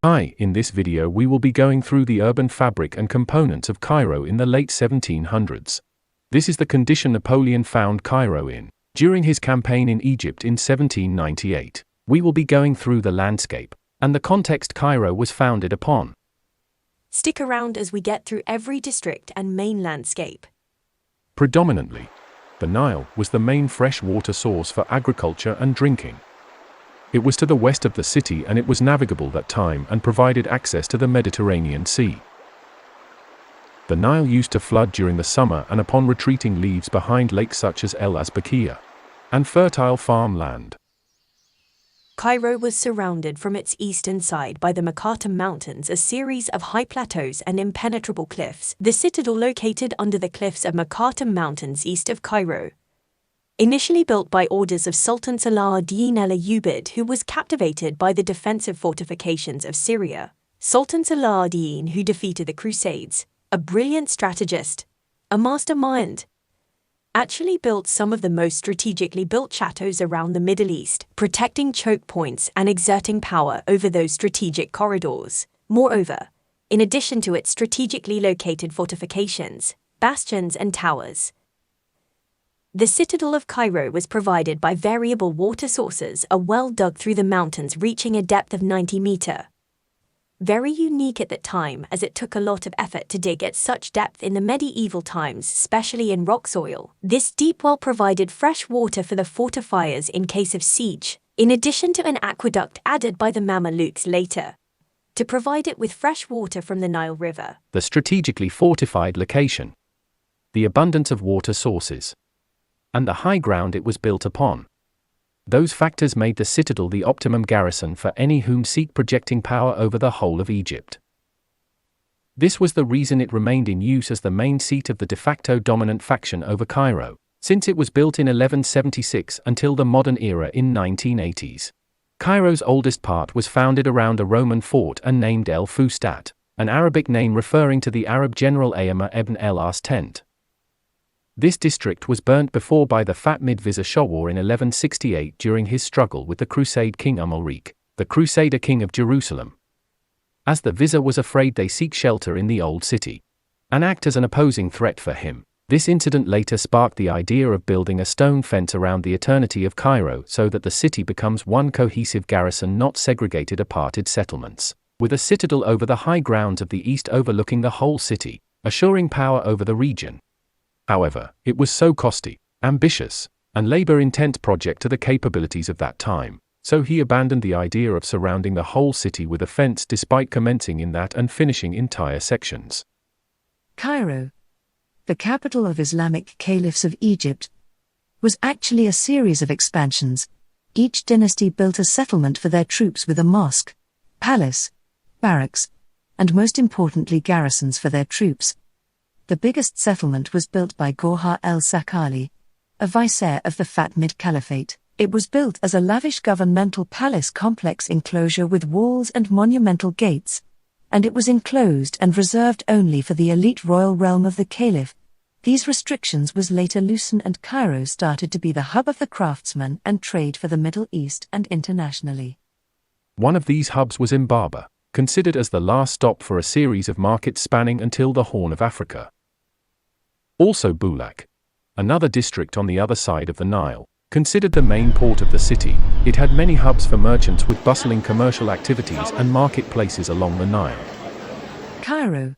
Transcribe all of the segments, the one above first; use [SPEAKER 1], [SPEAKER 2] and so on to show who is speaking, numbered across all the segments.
[SPEAKER 1] Hi, in this video we will be going through the urban fabric and components of Cairo in the late 1700s. This is the condition Napoleon found Cairo in during his campaign in Egypt in 1798. We will be going through the landscape and the context Cairo was founded upon.
[SPEAKER 2] Stick around as we get through every district and main landscape.
[SPEAKER 1] Predominantly, the Nile was the main fresh water source for agriculture and drinking. It was to the west of the city and it was navigable that time and provided access to the Mediterranean Sea. The Nile used to flood during the summer and upon retreating leaves behind lakes such as El Asbakia and fertile farmland.
[SPEAKER 2] Cairo was surrounded from its eastern side by the Makata Mountains, a series of high plateaus and impenetrable cliffs. The citadel located under the cliffs of Makata Mountains east of Cairo. Initially built by orders of Sultan Salah ad-Din al-Ayyubid, who was captivated by the defensive fortifications of Syria. Sultan Salah ad-Din, who defeated the Crusades, a brilliant strategist, a mastermind, actually built some of the most strategically built chateaux around the Middle East, protecting choke points and exerting power over those strategic corridors. Moreover, in addition to its strategically located fortifications, bastions and towers, the citadel of Cairo was provided by variable water sources, a well dug through the mountains reaching a depth of 90 meters. Very unique at that time, as it took a lot of effort to dig at such depth in the medieval times, especially in rock soil. This deep well provided fresh water for the fortifiers in case of siege, in addition to an aqueduct added by the Mamelukes later, to provide it with fresh water from the Nile River.
[SPEAKER 1] The strategically fortified location, the abundance of water sources, and the high ground it was built upon. Those factors made the citadel the optimum garrison for any whom seek projecting power over the whole of Egypt. This was the reason it remained in use as the main seat of the de facto dominant faction over Cairo, since it was built in 1176 until the modern era in 1980s. Cairo's oldest part was founded around a Roman fort and named El Fustat, an Arabic name referring to the Arab general Ayyamah ibn el-As tent. This district was burnt before by the Fatimid Vizier Shawwar in 1168 during his struggle with the Crusade king Amalric, the Crusader king of Jerusalem. As the Vizier was afraid they seek shelter in the old city and act as an opposing threat for him, this incident later sparked the idea of building a stone fence around the eternity of Cairo so that the city becomes one cohesive garrison, not segregated aparted settlements, with a citadel over the high grounds of the east overlooking the whole city, assuring power over the region. However, it was so costly, ambitious, and labor-intense project to the capabilities of that time, so he abandoned the idea of surrounding the whole city with a fence despite commencing in that and finishing entire sections.
[SPEAKER 3] Cairo, the capital of Islamic caliphs of Egypt, was actually a series of expansions. Each dynasty built a settlement for their troops with a mosque, palace, barracks, and most importantly garrisons for their troops. The biggest settlement was built by Gorha el-Sakali, a viceroy of the Fatimid Caliphate. It was built as a lavish governmental palace complex enclosure with walls and monumental gates, and it was enclosed and reserved only for the elite royal realm of the caliph. These restrictions was later loosened and Cairo started to be the hub of the craftsmen and trade for the Middle East and internationally.
[SPEAKER 1] One of these hubs was Mbaba, considered as the last stop for a series of markets spanning until the Horn of Africa. Also Bulak, another district on the other side of the Nile, considered the main port of the city. It had many hubs for merchants with bustling commercial activities and marketplaces along the Nile.
[SPEAKER 3] Cairo,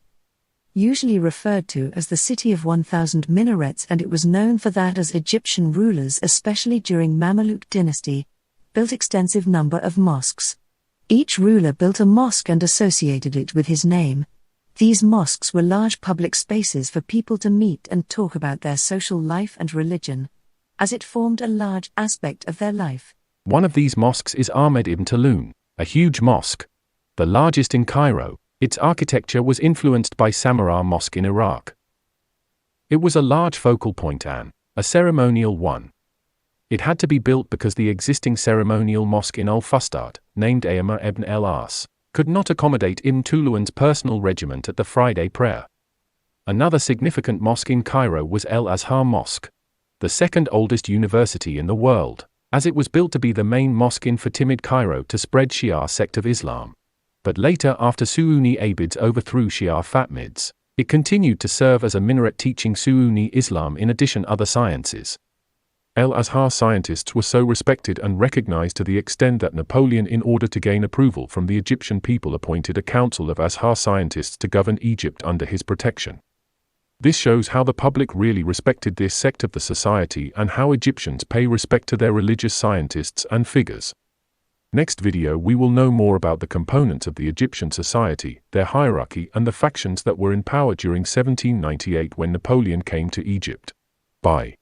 [SPEAKER 3] usually referred to as the city of 1,000 minarets, and it was known for that as Egyptian rulers, especially during Mameluke dynasty, built extensive number of mosques. Each ruler built a mosque and associated it with his name. These mosques were large public spaces for people to meet and talk about their social life and religion, as it formed a large aspect of their life.
[SPEAKER 1] One of these mosques is Ahmed ibn Tulun, a huge mosque, the largest in Cairo. Its architecture was influenced by Samarra Mosque in Iraq. It was a large focal point and a ceremonial one. It had to be built because the existing ceremonial mosque in Al Fustat, named Ayyamah ibn el-As, could not accommodate Ibn Tulun's personal regiment at the Friday prayer. Another significant mosque in Cairo was El Azhar Mosque, the second oldest university in the world, as it was built to be the main mosque in Fatimid Cairo to spread Shia sect of Islam. But later, after Sunni Abids overthrew Shia Fatimids, it continued to serve as a minaret teaching Sunni Islam in addition other sciences. Al-Azhar scientists were so respected and recognized to the extent that Napoleon, in order to gain approval from the Egyptian people, appointed a council of Azhar scientists to govern Egypt under his protection. This shows how the public really respected this sect of the society and how Egyptians pay respect to their religious scientists and figures. Next video we will know more about the components of the Egyptian society, their hierarchy and the factions that were in power during 1798 when Napoleon came to Egypt. Bye.